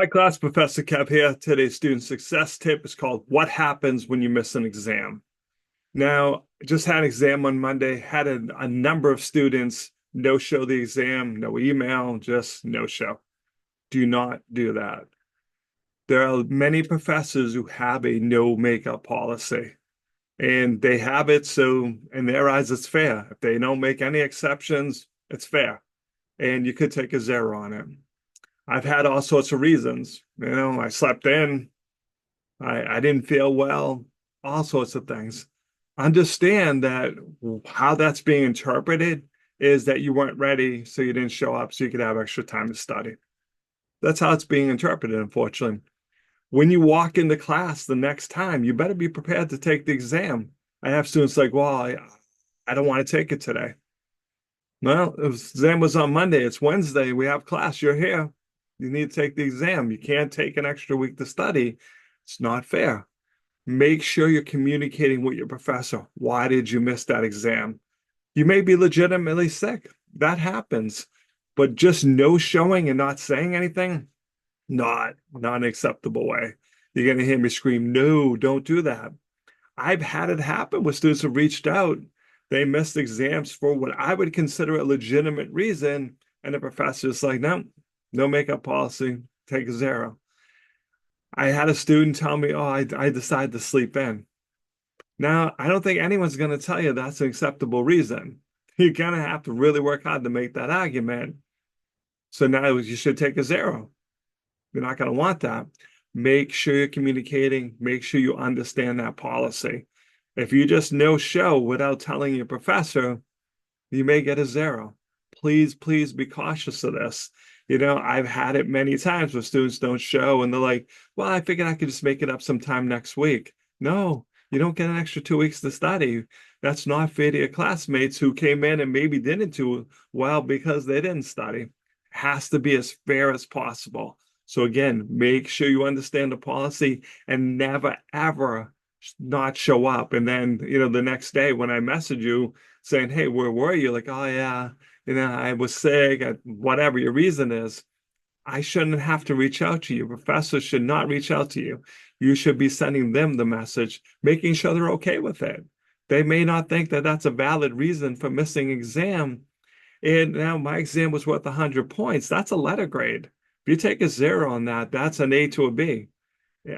Hi class, Professor Kev here. Today's student success tip is called What Happens When You Miss an Exam. Now, I just had an exam on Monday, had a number of students no-show the exam, no email, just no-show. Do not do that. There are many professors who have a no makeup policy, and they have it so in their eyes it's fair. If they don't make any exceptions, it's fair, and you could take a zero on it. I've had all sorts of reasons. I slept in, I didn't feel well, all sorts of things. Understand that how that's being interpreted is that you weren't ready, so you didn't show up so you could have extra time to study. That's how it's being interpreted, unfortunately. When you walk into class the next time, you better be prepared to take the exam. I have students like, well, I don't want to take it today. Well, the exam was on Monday. It's Wednesday. We have class. You're here. You need to take the exam. You can't take an extra week to study. It's not fair. Make sure you're communicating with your professor. Why did you miss that exam? You may be legitimately sick. That happens. But just no showing and not saying anything, not an acceptable way. You're going to hear me scream, no, don't do that. I've had it happen with students who reached out. They missed exams for what I would consider a legitimate reason. And the professor's like, no, no makeup policy, take a zero. I had a student tell me, oh, I decided to sleep in. Now, I don't think anyone's going to tell you that's an acceptable reason. You're going to have to really work hard to make that argument. So now you should take a zero. You're not going to want that. Make sure you're communicating. Make sure you understand that policy. If you just no show without telling your professor, you may get a zero. Please, please be cautious of this. I've had it many times where students don't show and they're like, well, I figured I could just make it up sometime next week. No, you don't get an extra 2 weeks to study. That's not fair to your classmates who came in and maybe didn't do well because they didn't study. It has to be as fair as possible. So again, make sure you understand the policy and never, ever not show up. And then, the next day when I message you saying, hey, where were you? Like, oh, yeah, I was sick, whatever your reason is, I shouldn't have to reach out to you. Professors should not reach out to you. You should be sending them the message, making sure they're okay with it. They may not think that that's a valid reason for missing exam. And now my exam was worth 100 points. That's a letter grade. If you take a zero on that, that's an A to a B.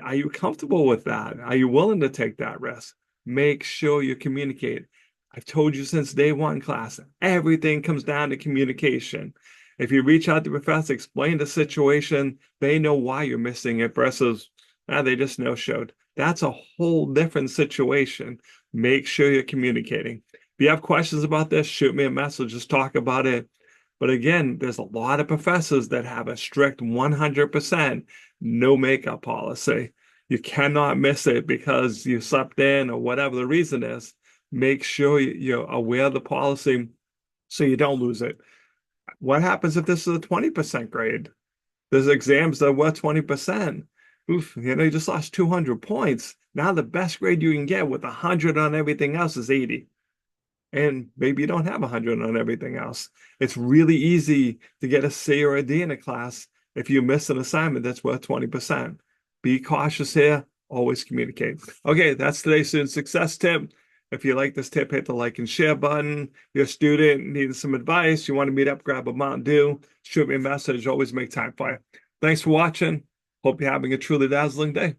Are you comfortable with that? Are you willing to take that risk? Make sure you communicate. I've told you since day one, class, everything comes down to communication. If you reach out to the professor, explain the situation, they know why you're missing it versus they just no-showed. That's a whole different situation. Make sure you're communicating. If you have questions about this, shoot me a message, just talk about it. But again, there's a lot of professors that have a strict 100% no makeup policy. You cannot miss it because you slept in or whatever the reason is. Make sure you're aware of the policy so you don't lose it. What happens if this is a 20% grade? There's exams that were 20%. Oof, you just lost 200 points. Now the best grade you can get with 100 on everything else is 80. And maybe you don't have 100 on everything else. It's really easy to get a C or a D in a class if you miss an assignment that's worth 20%. Be cautious here. Always communicate. Okay, that's today's student success tip. If you like this tip, hit the like and share button. You're a student, needing some advice, you want to meet up, grab a Mountain Dew, shoot me a message. Always make time for you. Thanks for watching. Hope you're having a truly dazzling day.